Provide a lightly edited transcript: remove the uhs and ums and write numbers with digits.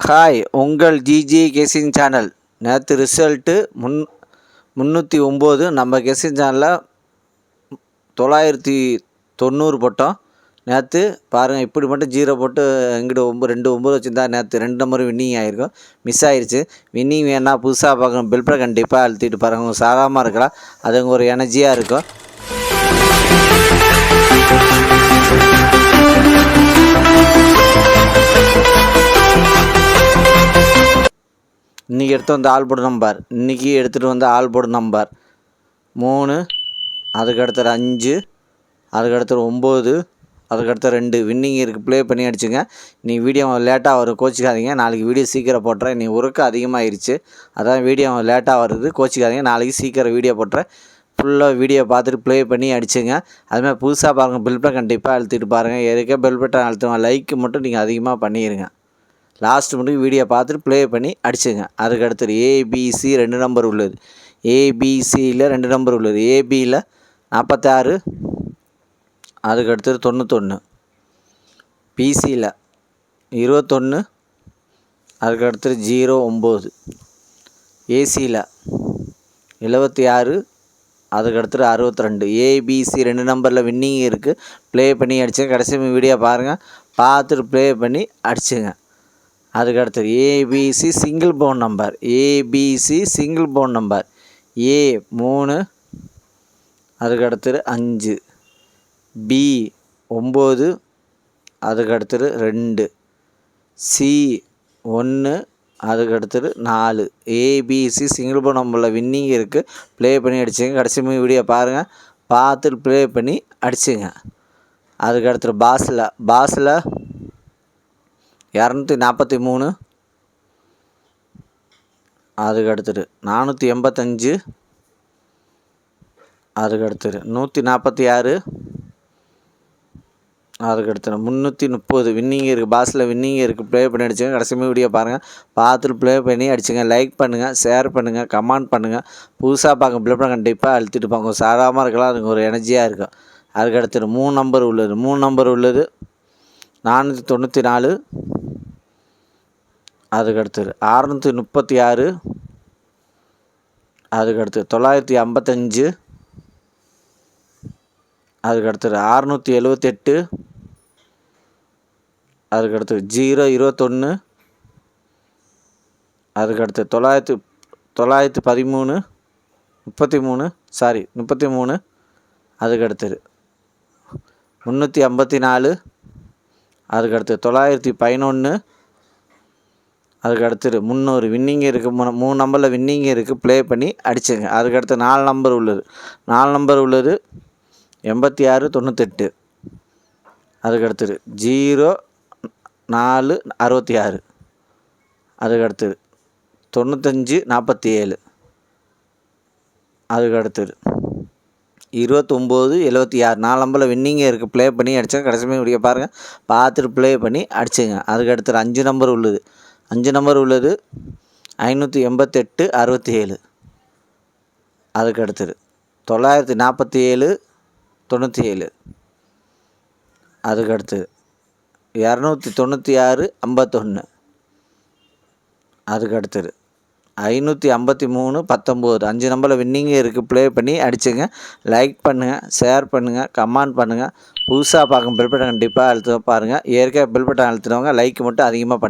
Hi, உங்கள் GG guessing channel. நேற்று result 309. நம்ம கெஸ்ஸிங் சேனலில் 990 போட்டோம். நேற்று பாருங்கள், இப்படி மட்டும் 0 போட்டு இங்கிட்ட 2 9 வச்சுருந்தா நேற்று 2 நம்பர் வின்னிங் ஆகிருக்கும். மிஸ் ஆயிடுச்சு. வின்னிங் வேணா புதுசாக பார்க்கணும், பெல் பட்டன் கண்டிப்பாக அழுத்திட்டு பாருங்கள். உங்கள் சாகாமல் இருக்கலாம், அது ஒரு எனர்ஜியாக இருக்கும். இன்றைக்கி எடுத்து வந்த ஆல் போர்டு நம்பர், இன்றைக்கி எடுத்துகிட்டு வந்த ஆல் போர்டு நம்பர் 3, அதுக்கடுத்து 5, அதுக்கடுத்து 9, அதுக்கடுத்து 2 வின்னிங் இருக்குது. ப்ளே பண்ணி அடிச்சுங்க. இன்றைக்கி வீடியோ லேட்டாக வரும், கோச்சிக்காதீங்க. நாளைக்கு வீடியோ சீக்கிரம் போட்டுறேன். இன்றைக்கி ஒர்க்கு அதிகமாகிருச்சு, அதான் வீடியோ லேட்டாக வருது. கோச்சிக்காதீங்க, நாளைக்கு சீக்கிரம் வீடியோ போட்டுறேன். ஃபுல்லாக வீடியோ பார்த்துட்டு ப்ளே பண்ணி அடிச்சுங்க. அதுமாதிரி புதுசாக பாருங்கள், பெல் பட்டன் கண்டிப்பாக அழுத்திட்டு பாருங்கள். ஏற்கே பெல் பட்டன் அழுத்துவாங்க. லைக்கு மட்டும் நீங்கள் அதிகமாக பண்ணிடுங்க. லாஸ்ட் மட்டும் வீடியோ பார்த்துட்டு ப்ளே பண்ணி அடிச்சுங்க. அதுக்கு அடுத்தது ஏபிசி 2 நம்பர் உள்ளது. ஏபிசியில் 2 நம்பர் உள்ளது. ஏபியில் 46, அதுக்கு அடுத்தது 91, பிசியில் 21, அதுக்கு அடுத்தது 09, ஏசியில் 76, அதுக்கு அடுத்தது 62. ஏபிசி 2 நம்பரில் வின்னிங் இருக்குது. ப்ளே பண்ணி அடிச்சுங்க. கடைசி வீடியோ பாருங்கள், பார்த்துட்டு ப்ளே பண்ணி அடிச்சுங்க. அதுக்கு அடுத்தது ABC single phone number. ABC single phone number ஏ 3, அதுக்கு அடுத்தது 5, பி 9, அதுக்கு அடுத்தது 2, சி 1, அதுக்கு அடுத்தது 4. ஏபிசி சிங்கிள் போன் நம்பரில் வின்னிங் இருக்குது. ப்ளே பண்ணி அடிச்சுங்க. கடைசி வீடியோ பாருங்கள், பார்த்துட்டு ப்ளே பண்ணி அடிச்சுங்க. அதுக்கு அடுத்தது பாஸில் 243, அதுக்கு அடுத்தது 485, அதுக்கு அடுத்தது 146, அதுக்கு அடுத்தது 330 வின்னிங் இருக்குது. பாஸில் வின்னிங் இருக்குது. ப்ளே பண்ணி அடிச்சுங்க. கடைசி வீடியோ பாருங்கள், பார்த்துட்டு ப்ளே பண்ணி அடிச்சுங்க. லைக் பண்ணுங்கள், ஷேர் பண்ணுங்கள், கமெண்ட் பண்ணுங்கள். புதுசாக பார்க்க பெல் பட்டன் கண்டிப்பாக அழுத்திட்டு போங்க. சாதாரணமாக இருக்கலாம், அதுக்கு ஒரு எனர்ஜியாக இருக்கும். அதுக்கு அடுத்தது 3 நம்பர் உள்ளது. 3 நம்பர் உள்ளது 494, அதுக்கு அடுத்தது 636, அதுக்கு அடுத்தது 955, அதுக்கு அடுத்தது 678, அதுக்கு அடுத்தது 021, அதுக்கு அடுத்தது 913, 33, அதுக்கு அடுத்தது 354, அதுக்கு அடுத்தது 911, அதுக்கு அடுத்தது 300 வின்னிங் இருக்குது. 3 நம்பரில் வின்னிங் இருக்குது. ப்ளே பண்ணி அடிச்சுங்க. அதுக்கு அடுத்து 4 நம்பர் உள்ளது. 4 நம்பர் உள்ளது 86, 98, அதுக்கு அடுத்தது 04, 66, அதுக்கு அடுத்தது 95, 47, அதுக்கு அடுத்தது 29, 76. 4 நம்பரில் வின்னிங்கே இருக்குது. ப்ளே பண்ணி அடிச்சுங்க. கடைசி வீடியோ பாருங்கள், பார்த்துட்டு ப்ளே பண்ணி அடிச்சுங்க. அதுக்கு அடுத்தது 5 நம்பர் உள்ளது. 5 நம்பர் உள்ளது 588, 67, அதுக்கு அடுத்தது 947, 97, அதுக்கு அடுத்தது 296, 51, அதுக்கு அடுத்தது 553, 19. 5 நம்பரில் வின்னிங்கே இருக்குது. ப்ளே பண்ணி அடிச்சுங்க. லைக் பண்ணுங்கள், ஷேர் பண்ணுங்கள், கமெண்ட் பண்ணுங்கள். புதுசாக பார்க்கும் பெல் பட்டன் கண்டிப்பாக அழுத்த பாருங்கள். ஏற்கனவே பெல் பட்டன் அழுத்துனவங்க லைக் மட்டும் அதிகமாக பண்ணுங்கள்.